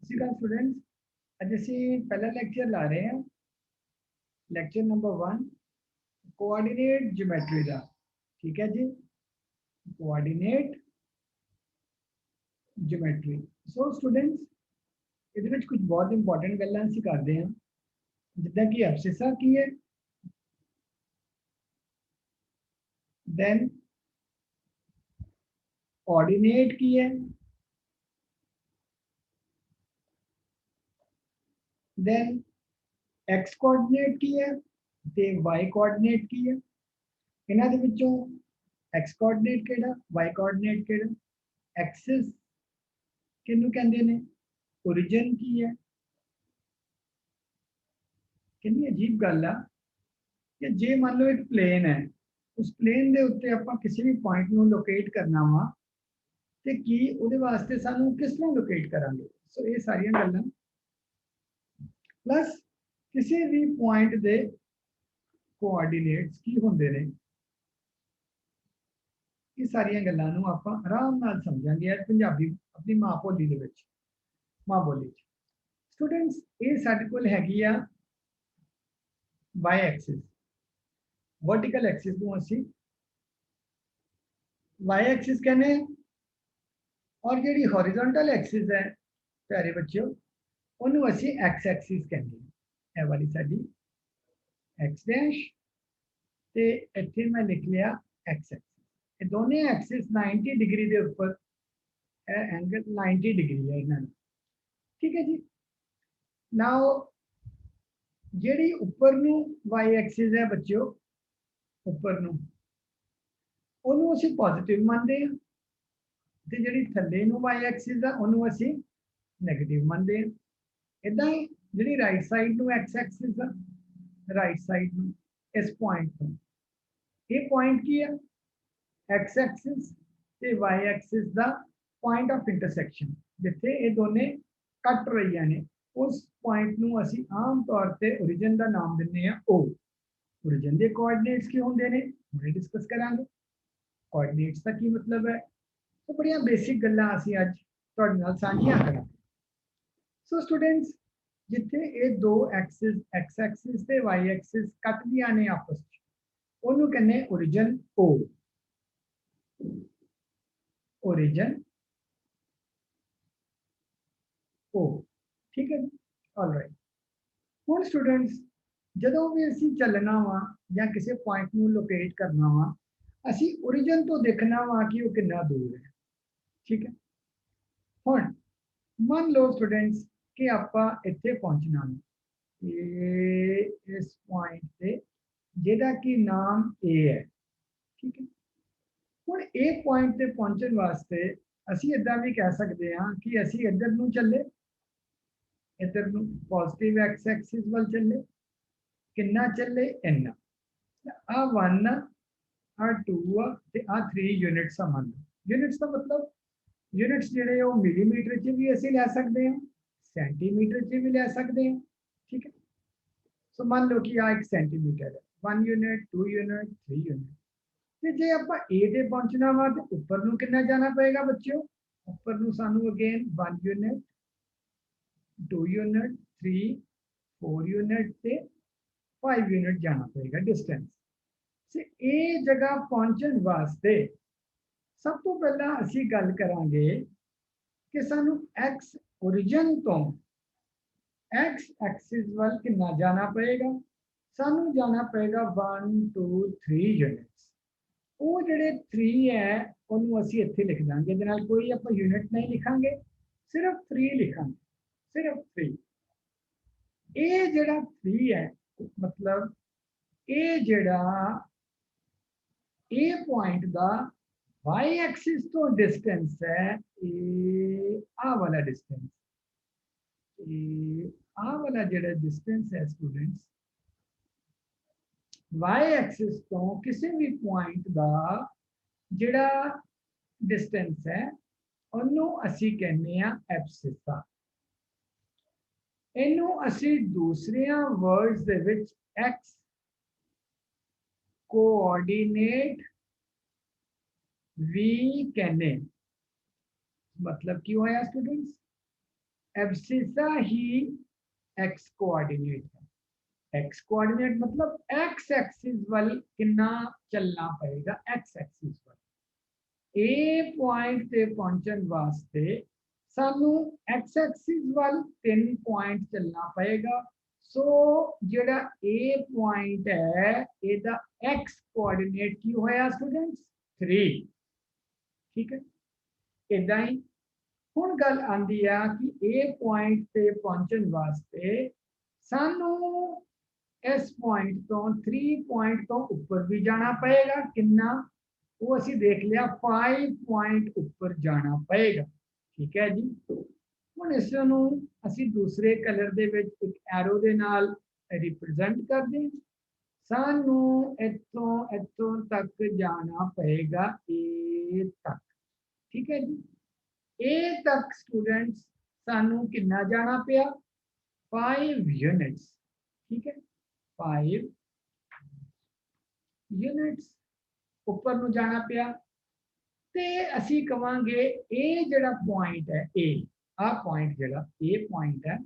Students अज असी पहला lecture ला रहे हैं लैक्चर नंबर 1 कोआर्डिनेट ज्योमेट्री का। ठीक है जी, कोआर्डिनेट ज्योमेट्री। सो स्टूडेंट्स ये कुछ बहुत इंपॉर्टेंट गल्लां असीं करते हैं जिद्दां कि एब्सिसा की है, दैन ऑर्डिनेट की है, दैन एक्स कोऑर्डिनेट की है ते वाई कोऑर्डिनेट की है। इन्हां दे विचों एक्स कोऑर्डिनेट केड़ा, वाई कोऑर्डिनेट केड़ा, एक्सिस किनू कहंदे ने, ओरिजिन की है। कितनी अजीब गल आ कि जे मान लो एक प्लेन है, उस प्लेन के उत्ते आपां किसी भी पॉइंट नू लोकेट करना वा ते की उहदे वास्ते सानू किस तरह लोकेट करांगे। सो ये सारियां गल्लां प्लस किसी भी पॉइंट दे कोआर्डिनेट्स की होंदे ने, ये सारियां गल्लां नू आपां आराम नाल समझांगे यार पंजाबी अपनी मां बोली दे विच, मां बोली च। स्टूडेंट्स ये साडे कोल हैगी आ वाई एक्सिस, वर्टिकल एक्सिस नू असीं वाई एक्सिस कहने, और जी हॉरिजॉन्टल एक्सिस है प्यारे बच्चों उन्होंने असी एक्स एक्सिस कहते हैं। वाली साडी एक्स डैश ते इत्थे मैं लिख लिया एक्स एक्सिस। ये दोनों एक्सिस 90 डिग्री के ऊपर एंगल 90 डिग्री है इन्होंने। ठीक है जी। नाउ जी उपर नू वाई एक्सिस है बच्चों, उपर नू उन्होंने असी पॉजिटिव मानते हैं ते जी थले नू वाई एक्सिस है उन्होंने असी नैगेटिव मानते हैं। इदा ही जी राइट साइड नू एक्स एक्सिस है, राइट साइड नू इस पॉइंट तो ये पॉइंट की है एक्स एक्सिस ते वाई एक्सिस का पॉइंट ऑफ इंटरसेक्शन, जिथे ये दोने कट रही ने उस पॉइंट नू असी आम तौर पे ओरिजिन का नाम दिंदे आ ओ। ओरिजिन के कोआर्डिनेट्स की होंदे ने हुणे डिस्कस करांगे। कोआर्डिनेट्स का की मतलब है, तो बड़ियां बेसिक गल्लां असी अज तुहाडे नाल सांझियां करांगे। सो स्टूडेंट्स जिथे ये दो एक्सिस एक्स एक्सिस ते वाई एक्सिस कटदियां ने आपस च उन्होंने कहने ओरिजिन ओ, ओरिजिन ओ। ठीक है, ऑलराइट। हुण स्टूडेंट्स जदों भी असीं चलना वा या किसी पॉइंट नू लोकेट करना वा असीं ओरिजिन तो देखना वा कि वो कितना दूर है। ठीक है, हुण मान लो स्टूडेंट्स कि आपां इत्थे पहुंचना है इस पॉइंट से जिहदा कि नाम ए है। ठीक है, हुण ए पॉइंट ते पहुंचण वास्ते असीं इदां भी कह सकते हैं कि असीं इधर नू चले, इधर नू पॉजिटिव एक्स एक्सिस वाल चले, किन्ना चले इन्ना, आ 1 आ 2 ते आ 3 यूनिट्स आ। मान लो यूनिट्स का मतलब यूनिट्स जिहड़े वो मिलीमीटर च भी असीं लै सकते हैं, सेंटीमीटर च भी लै सकते हैं। ठीक है, सो मान लो कि आ एक सेंटीमीटर है, 1 यूनिट 2 यूनिट 3 यूनिट। तो जे आप ए ते पहुंचना वा तो उपर नू कितना जाना पएगा बच्चों, उपर नू सानू अगेन 1 यूनिट 2 यूनिट 3 4 यूनिट से 5 यूनिट जाना पड़ेगा डिस्टेंस से। ये जगह पहुंचने वास्ते सब तो पहला असी गल करांगे कि सानू एक्स ओरिजिन तो एक्स एक्सिस वाल कितना जाना पड़ेगा। सानू जाना पड़ेगा 1 2 3 यूनिट्स। वो जोड़े 3 है उन्होंने असी इत्थे लिख देंगे, इहदे नाल कोई आप यूनिट नहीं लिखांगे, सिर्फ 3 लिखांगे, सिर्फ 3। ये जड़ा 3 है मतलब ये जड़ा ए पॉइंट का वाई एक्सिस तो डिस्टेंस है, आ वाला डिस्टेंस, आ वाला जड़ा डिस्टेंस है स्टूडेंट्स वाई एक्सिस तो किसी भी पॉइंट का जड़ा डिस्टेंस है उन्होंने असी कहने एब्सिसा। इनू असी दूसरे वर्ड्स दे विच एक्स कोऑर्डिनेट वी कहने। मतलब की होया स्टूडेंट्स एब्सिसा ही एक्स कोऑर्डिनेट है। एक्स कोऑर्डिनेट मतलब एक्स एक्सिस वाल कितना चलना पड़ेगा, एक्स एक्सिस वाल। ए पॉइंट ते पहुंचने वास्ते सानू एक्स एक्सिस वाल 3 पॉइंट चलना पड़ेगा। सो जेड़ा ए पॉइंट है एदा एक्स कोऑर्डिनेट की होया स्टूडेंट्स 3। ठीक है, इदा ही हुण गल आंदी आ कि ए पॉइंट ते पहुंचने वास्ते सानू इस पॉइंट तो 3 पॉइंट तो ऊपर भी जाना पड़ेगा। कितना वो असी देख लिया, 5 पॉइंट ऊपर जाना पड़ेगा। ठीक है जी, हुण इस नूं असी दूसरे कलर दे विच एक एरो दे नाल रिप्रेजेंट कर दें। सानू इत्थों इत्थों तक जाना पड़ेगा ए तक। ठीक है जी, ए तक स्टूडेंट्स सानू कितना जाना पिया, 5 यूनिट्स। ठीक है, 5 यूनिट्स ऊपर नू जाना पिया। ते असी कवांगे ए जड़ा पॉइंट है, ए आ पॉइंट जड़ा ए पॉइंट है,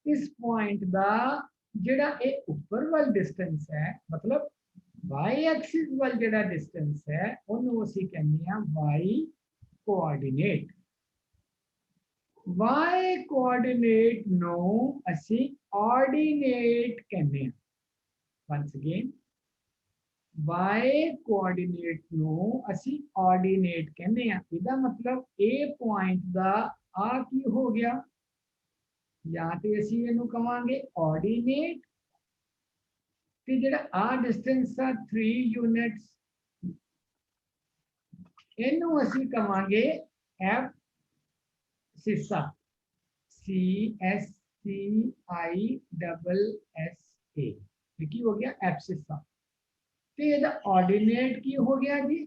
इस पॉइंट दा जड़ा ए ऊपर वाल डिस्टेंस है, मतलब वाई एक्सिस वाल जड़ा डिस्टेंस है ओनू असी कहने आ वाई कोऑर्डिनेट। वाई कोऑर्डिनेट नो असी ऑर्डिनेट कहने आ। वंस अगेन वाई कोऑर्डिनेट नो असी ऑर्डिनेट कहने आ। इदा मतलब ए पॉइंट दा आ की हो गया, या तो असी इनू कहांगे ऑर्डिनेट, ते जेड़ा आ डिस्टेंस आ 3 यूनिट्स इनू असी कहांगे abscissa, C S C I double S A, की हो गया एफ सिसा। तो ये ऑर्डिनेट की हो गया जी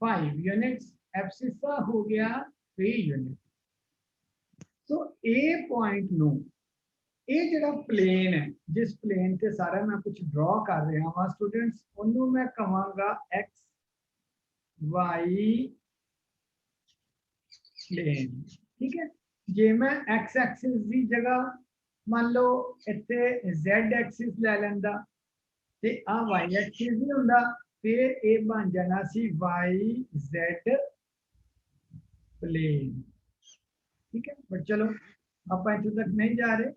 5 यूनिट्स, एब्सिसा हो गया 3 यूनिट। तो ए पॉइंट नो ये जड़ा प्लेन है, जिस प्लेन से सारा मैं कुछ ड्रॉ कर रहा हाँ स्टूडेंट्स, उन्होंने मैं कहांगा एक्स वाई प्लेन। ठीक है, जे मैं एक्स एक्सिस की जगह मान लो इतने जेड एक्सिस ले लेंदा ते आ वाई एक्सिस नहीं होंदा, फिर ये बन जाना सी वाई जेड प्लेन। ठीक है, बट चलो आप इतों तक नहीं जा रहे,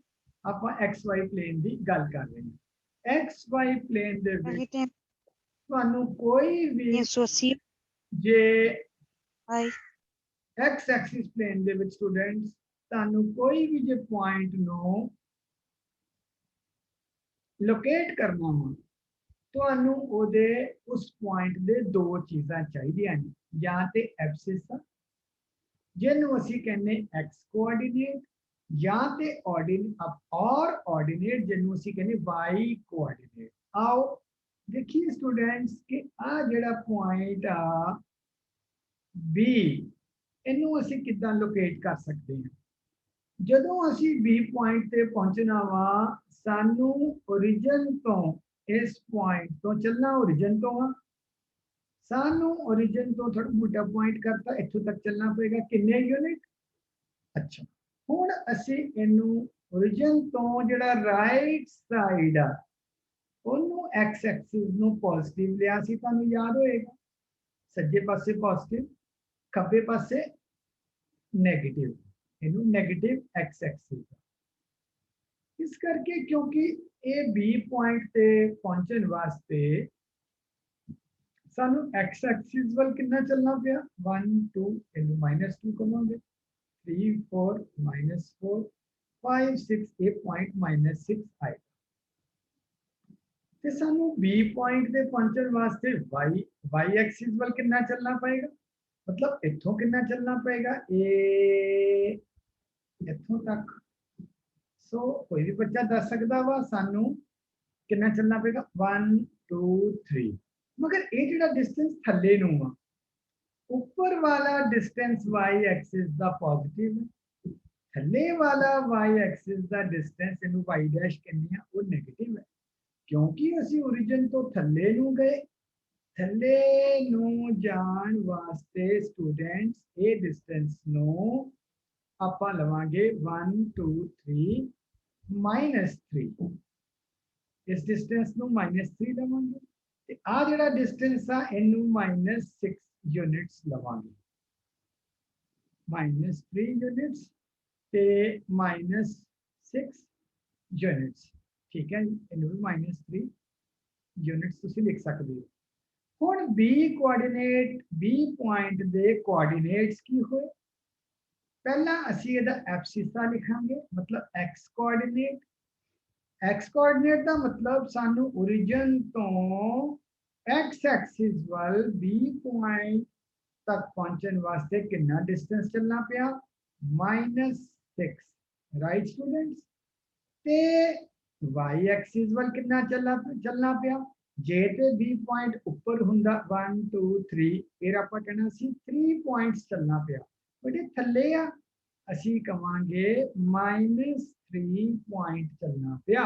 आप एक्स वाई प्लेन की गल कर रहे हैं। एक्स वाई प्लेन दे विच तुहानू कोई भी 380 जे आई एक्स एक्सिस प्लेन दे विच स्टूडेंट्स तुहानू कोई भी जे पॉइंट नो लोकेट करना हो, तुहानू ओदे उस पॉइंट दे दो चीज़ां चाहिए, या तो एब्सिस जिन्हों असी कहने एक्स कोऑर्डिनेट, या तो ऑर्डिनेट जिन्हों असी कहने वाई कोऑर्डिनेट। आओ देखिए स्टूडेंट्स कि आ जड़ा पॉइंट आ बी इनू असी किदां लोकेट कर सकते हैं। जदों असी बी पॉइंट ते पहुंचना वा, सानू ओरिजिन तो इस पॉइंट तो चलना, ओरिजिन तो वा सानू ओरिजिन तो थोड़ा मोटा पॉइंट करता इत्थों तक चलना पड़ेगा किन्ने यूनिट। अच्छा, हुण असी इनू ओरिजिन तो जड़ा राइट साइड आ ओनू एक्स एक्सिस नू पॉजिटिव लिया सी, तुहानू याद होएगा सज्जे पासे पॉजिटिव खब्बे पासे नेगेटिव, इनू नेगेटिव एक्स एक्सिस। इस करके क्योंकि ए बी पॉइंट ते पहुंचने वास्ते सानू एक्स एक्सिस वाल कितना चलना पिया 1 2 इनू -2 करोगे 3 4 -4 5 6 ए पॉइंट -6 आए। ते सानू बी पॉइंट ते पहुंचने वास्ते वाई एक्सिस वाल कितना चलना पड़ेगा, मतलब इत्थों कितना चलना पड़ेगा ए इत्थों तक। सो कोई भी बच्चा दस सकता वा सानू कितना चलना पड़ेगा 1 2 3। मगर ये जो डिस्टेंस थले नू आ, ऊपर वाला डिस्टेंस वाई एक्सिस दा पॉजिटिव है, थले वाला वाई एक्सिस दा डिस्टेंस इनू वाई डैश कहने आ वो नेगेटिव है। क्योंकि असी ओरिजिन तो थले नू गए, थले नू जान वास्ते स्टूडेंट्स ए डिस्टेंस नो ਆਪਾਂ ਲਵਾਂਗੇ 1 2 3 -3 इस डिस्टेंस ਨੂੰ -3 ਲਵਾਂਗੇ ਤੇ ਆ ਜਿਹੜਾ ਡਿਸਟੈਂਸ ਆ ਇਹਨੂੰ -6 ਯੂਨਿਟਸ ਲਵਾਂਗੇ -3 ਯੂਨਿਟਸ ਤੇ -6 ਯੂਨਿਟਸ ਠੀਕ ਹੈ ਇਹਨੂੰ ਵੀ -3 ਯੂਨਿਟਸ ਤੁਸੀਂ ਲਿਖ ਸਕਦੇ ਹੋ ਹੁਣ B ਕੋਆਰਡੀਨੇਟ B ਪੁਆਇੰਟ ਦੇ ਕੋਆਰਡੀਨੇਟਸ ਕੀ ਹੋਏ पहला असी इहदा एब्सिसा लिखांगे मतलब एक्स कोआर्डिनेट का मतलब सानू ओरिजिन तो एक्स एक्सिस वाल बी पॉइंट तक पहुंचने वास्ते कितना डिस्टेंस चलना पिया -6 राइट स्टूडेंट्स ते वाई एक्सिस वाल कितना चलना पिया जे ते बी पॉइंट ऊपर हुंदा 1 2 3 फिर आपां कहना सी 3 पॉइंट्स चलना पिया बटे थले आ असी कवांगे -3 पॉइंट चलना पिया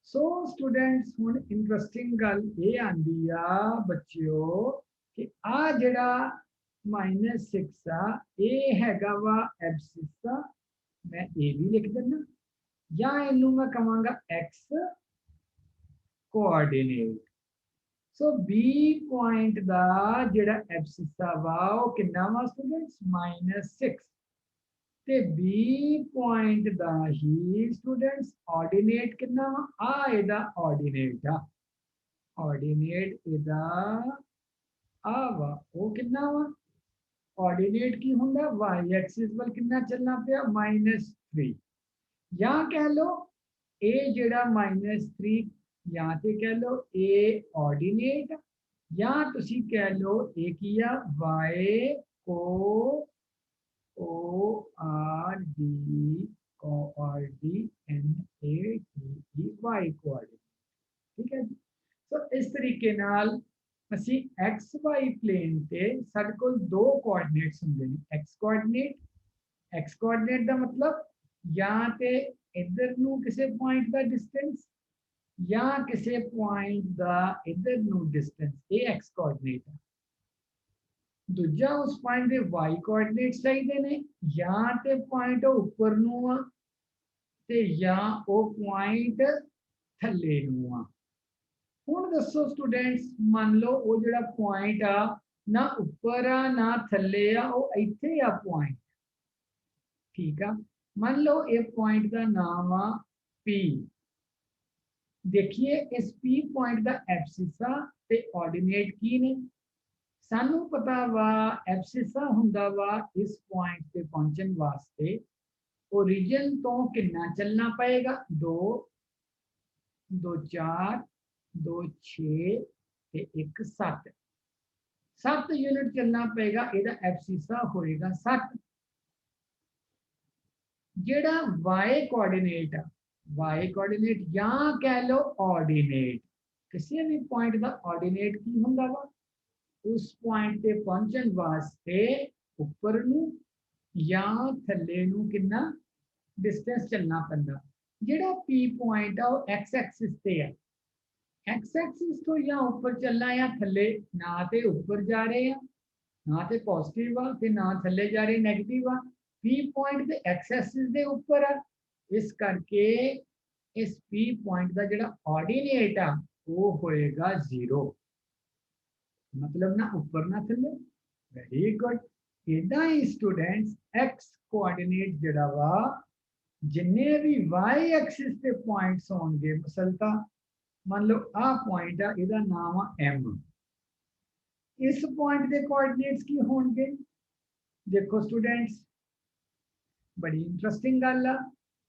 सो स्टूडेंट्स हुण इंटरेस्टिंग गल ये आंदी आ बच्चियों कि आ जिहड़ा -6 आ ये हैगा वा एब्सिसा मैं ए भी लिख देना या इनू मैं कहांगा एक्स कोआर्डिनेट सो बी पॉइंट दा जिहड़ा एब्सिसा वा वो कितना वा स्टूडेंट्स -6 ते बी पॉइंट दा ही स्टूडेंट्स ऑर्डिनेट कितना वा आ एदा ऑर्डिनेट आ ऑर्डिनेट एदा आ वा वो कितना वा ऑर्डिनेट की हुंदा वाई एक्सिस वाल कितना चलना पिया -3 या कह लो ए जिहड़ा -3 या तो कह लो ए ऑर्डिनेट या तुसी कह लो ए किया वाई को O R D N A T Y coordinate ठीक है जी तो इस तरीके नाल असी एक्स वाई प्लेन ते साडे कोल दो कोआर्डिनेट्स हुंदे ने एक्स कोआर्डिनेट दा मतलब या ते इधर नू किसी पॉइंट का डिस्टेंस या किसी पॉइंट का इधर नू डिस्टेंस ये एक्स कोआर्डिनेट है दूजा उस पॉइंट के वाई कोआर्डिनेट्स चाहिए ने या ते पॉइंट ऊपर नू आ ते या वो पॉइंट थल्ले नू आ हुण दसो स्टूडेंट्स मान लो वो जिहड़ा पॉइंट आ ना ऊपर आ ना थल्ले आ वो इत्थे आ पॉइंट ठीक है मान लो ये पॉइंट का नाम आ पी देखिए इस पी पॉइंट का एब्सिसा ते ऑर्डिनेट की ने सानू पता वा एब्सिसा हुंदा वा इस पॉइंट पे पहुंचने वास्ते ओरिजिन तो कितना चलना पएगा 2 2 4 2 6 ते 1 7 7 यूनिट चलना पएगा ਇਹਦਾ एब्सिसा होएगा 7 जेड़ा वाई कोआर्डिनेट या कह लो ऑर्डिनेट किसी भी पॉइंट का ऑर्डिनेट की हुंदा वा उस पॉइंट पे पहुंचने वास्ते ऊपर नू या थल्ले नू कितना डिस्टेंस चलना पैंदा जेड़ा पी पॉइंट आ वो एक्स एक्सिस ते है एक्स एक्सिस तो या ऊपर चलना या थल्ले ना ते ऊपर जा रहे हैं ना ते पॉजिटिव आ ते ना थल्ले जा रहे नेगेटिव आ पी पॉइंट ते एक्स एक्सिस दे ऊपर आ इस करके इस पी पॉइंट का जिहड़ा ऑर्डिनेट आ वो होएगा 0 मतलब ना ऊपर ना थल्ले वेरी गुड इदा ही स्टूडेंट्स एक्स कोआर्डिनेट जिहड़ा वा जिन्ने भी वाई एक्सिस पे पॉइंट्स होंगे मसलता मान लो आ पॉइंट आ इहदा नाम आ एम इस पॉइंट के कोआर्डिनेट्स की होंगे देखो स्टूडेंट्स बड़ी इंटरेस्टिंग गल आ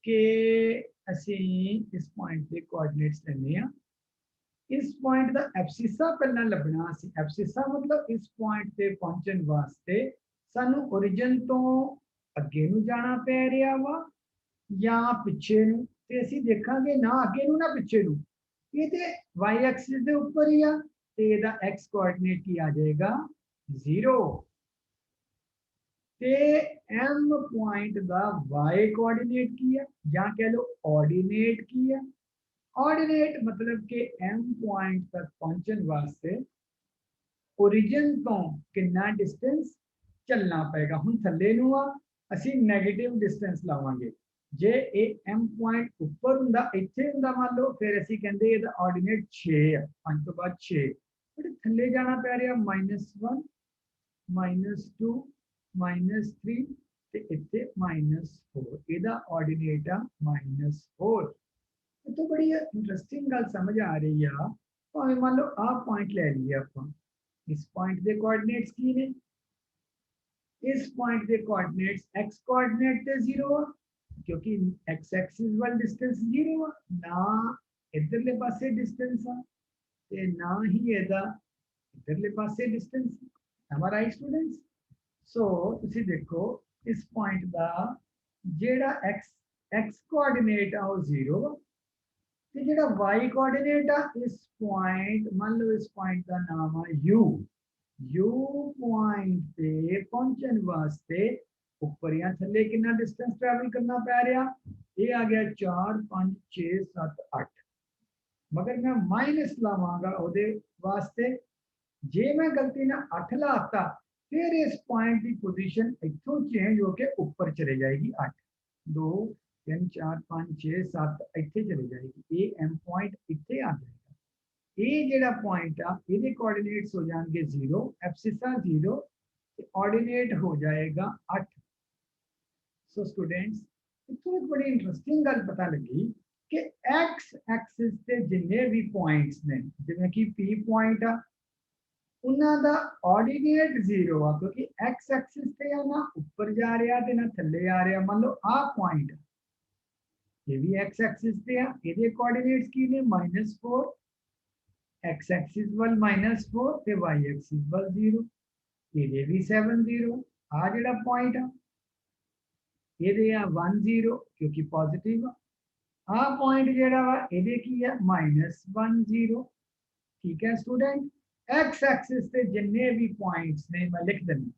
कि असी इस पॉइंट के कोआर्डिनेट्स लेने इस पॉइंट का एब्सिसा पहला लभना सी एब्सिसा मतलब इस पॉइंट पे पहुंचने वास्ते सानू ओरिजिन तो अगे नू जाना पै रहा वा या पिछे नू ते असी देखांगे ना अगे नू ना पिछे नू ये ते वाई एक्सिस दे ऊपर ही आ ते इहदा एक्स कोआर्डिनेट की आ जाएगा 0 ते एम पॉइंट का वाई कोआर्डिनेट की है या कह लो ऑर्डिनेट की है ऑर्डिनेट मतलब कि एम पॉइंट तक पहुंचने वास्ते ओरिजिन तो कितना डिस्टेंस चलना पेगा हुण थल्ले नू आ ਅਸੀਂ ਨੈਗੇਟਿਵ ਡਿਸਟੈਂਸ ਲਾਵਾਂਗੇ। ਜੇ ਇਹ m ਪੁਆਇੰਟ ਉੱਪਰ ਹੁੰਦਾ ਇੱਥੇ ਹੁੰਦਾ ਮੰਨ ਲਓ, ਫਿਰ ਅਸੀਂ ਕਹਿੰਦੇ ਇਹਦਾ ਆਰਡੀਨੇਟ 6 ਆ, 5 ਤੋਂ ਬਾਅਦ 6, ਬਟ ਥੱਲੇ ਜਾਣਾ ਪੈ ਰਿਹਾ -1 -2 -3 ਤੇ ਇੱਥੇ -4, ਇਹਦਾ ਆਰਡੀਨੇਟ ਆ -4। ਇਹ ਤੋਂ ਬੜੀ ਇੰਟਰਸਟਿੰਗ ਗੱਲ ਸਮਝ ਆ ਰਹੀ ਆ। ਭਾਵੇਂ ਮੰਨ ਲਓ ਆਹ ਪੁਆਇੰਟ ਲੈ ਲਈਏ ਆਪਾਂ, ਇਸ ਪੁਆਇੰਟ ਦੇ ਕੋਆਰਡੀਨੇਟਸ ਕੀ ਨੇ? इस पॉइंट के कोऑर्डिनेट्स x कोऑर्डिनेट ते 0 क्योंकि x एक्सिस वाल डिस्टेंस 0 ना इधरले पासे डिस्टेंस है ते ना ही एदा इधरले पासे distance. am I right students? सो तुसी देखो इस पॉइंट दा जेड़ा x कोऑर्डिनेट आ वो 0 ते जेड़ा y कोऑर्डिनेट आ इस पॉइंट मान लो इस पॉइंट का नाम है u पॉइंट पे पहुंचने वास्ते ऊपर या थले कितना डिस्टेंस ट्रैवल करना पै रहा? ये आ गया 4 5 6 7 8। मगर मैं माइनस लावांगा ओदे वास्ते, जे मैं गलती ना 8 लाता फिर इस पॉइंट की पोजीशन इथों चेंज होके ऊपर चले जाएगी 8 2 3 4 5 6 7 इथे चले जाएगी। ये एम पॉइंट इथे आ जाएगा। ये जेड़ा पॉइंट आ ये कोऑर्डिनेट्स हो जाएंगे 0, एब्सिसा 0, ऑर्डिनेट हो जाएगा 8। सो स्टूडेंट्स इतनी एक बड़ी इंटरेस्टिंग गल पता लगी कि एक्स एक्सिस से जिन्ने भी पॉइंट्स ने जिवें कि पी पॉइंट आ उन्हां दा ऑर्डिनेट 0 आ, क्योंकि एक्स एक्सिस से या ना ऊपर जा रहा ते ना थल्ले आ रहा। मान लो आ पॉइंट ये भी एक्स एक्सिस से आ, ये कोऑर्डिनेट्स की ने -4, x एक्सिस वाल -4 ते y एक्सिस वाल 0, ये भी 7 0। आ जेड़ा पॉइंट आ ये आ 1 0 क्योंकि पॉजिटिव आ पॉइंट जेड़ा वा ये की है -1 0। ठीक है स्टूडेंट, x एक्सिस से जिन्ने भी पॉइंट्स ने मैं लिख देना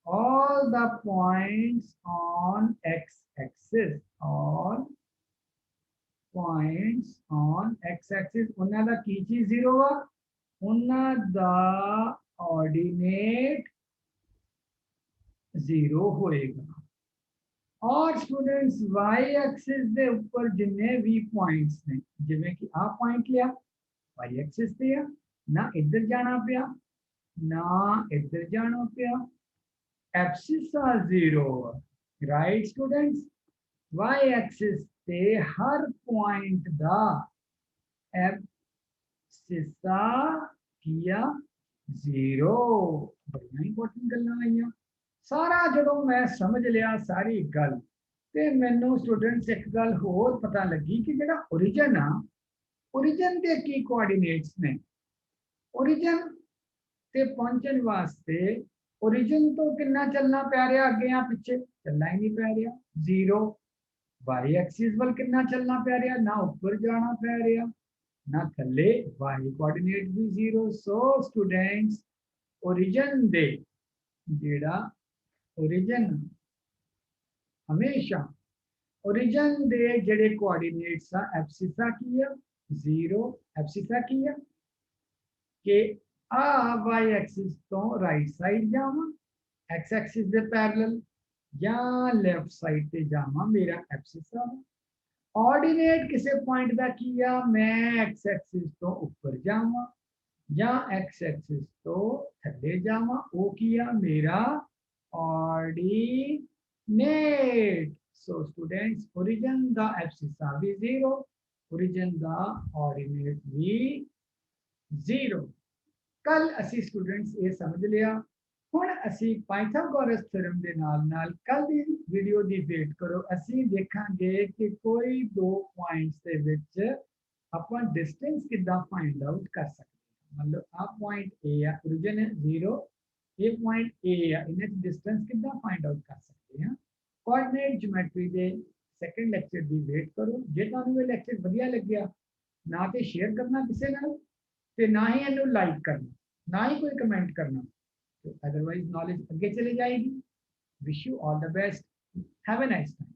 all the points on x axis, all points on x axis उन्हां दा की चीज 0 वा, उन्हां दा ऑर्डिनेट 0 होएगा। और स्टूडेंट्स y एक्सिस दे ऊपर जिन्ने भी पॉइंट्स ने जिवें कि आ पॉइंट लिया y एक्सिस ते आ, ना इधर जाना पिया ना इधर जाना पिया, abscissa 0। Right students, y axis ते हर पॉइंट दा एब्सिसा किया 0। बड़ी इंपॉर्टेंट गल्लां आईयां। सारा जो मैं समझ लिया सारी गल ते मैनू स्टूडेंट्स एक गल होर पता लगी कि जेड़ा ओरिजिन आ ओरिजिन के की कोऑर्डिनेट्स ने। ओरिजिन ते पहुंचने वास्ते ओरिजिन तो कितना चलना पै रहा अगे या पिछे? चलना ही नहीं पै रहा 0। y एक्सिस वाल कितना चलना पै रहा? ना ऊपर जाना पै रहा ना थले, y कोऑर्डिनेट भी 0। सो स्टूडेंट्स ओरिजिन दे जेड़ा ओरिजिन हमेशा ओरिजिन दे जेड़े कोऑर्डिनेट्स आ एब्सिसा की है 0, एब्सिसा की है कि आ y एक्सिस तो राइट साइड जावा x एक्सिस दे पैरेलल या लेफ्ट साइड पे जावा मेरा एब्सिसा। ऑर्डिनेट किसी पॉइंट का किया मैं x एक्सिस तो ऊपर जावा या x एक्सिस तो थले जावा, वो किया मेरा ऑर्डिनेट। सो स्टूडेंट्स ओरिजिन दा एब्सिसा भी 0, ओरिजिन दा ऑर्डिनेट भी 0। कल असी स्टूडेंट्स ये समझ लिया। हुण असी पाइथागोरस थ्योरम दे नाल कल दी वीडियो दी वेट करो। असी देखांगे कि कोई दो पॉइंट्स दे विच आपां डिस्टेंस किद्दां फाइंड आउट कर सकते हैं। मतलब आ पॉइंट ए आ ओरिजिन है 0, ये पॉइंट ए आ, इन्हें डिस्टेंस किद्दां फाइंड आउट कर सकते हैं। कोऑर्डिनेट ज्योमेट्री दे सेकंड लेक्चर दी वेट करो। जे तुहानूं ये लेक्चर वधिया लग्गिया ना ते शेयर करना किसी नाल ते ना ही इन्हू लाइक करना, ना ही कोई कमेंट करना, तो अदरवाइज नॉलेज अगे चली जाएगी। Wish you all the best, have a nice time.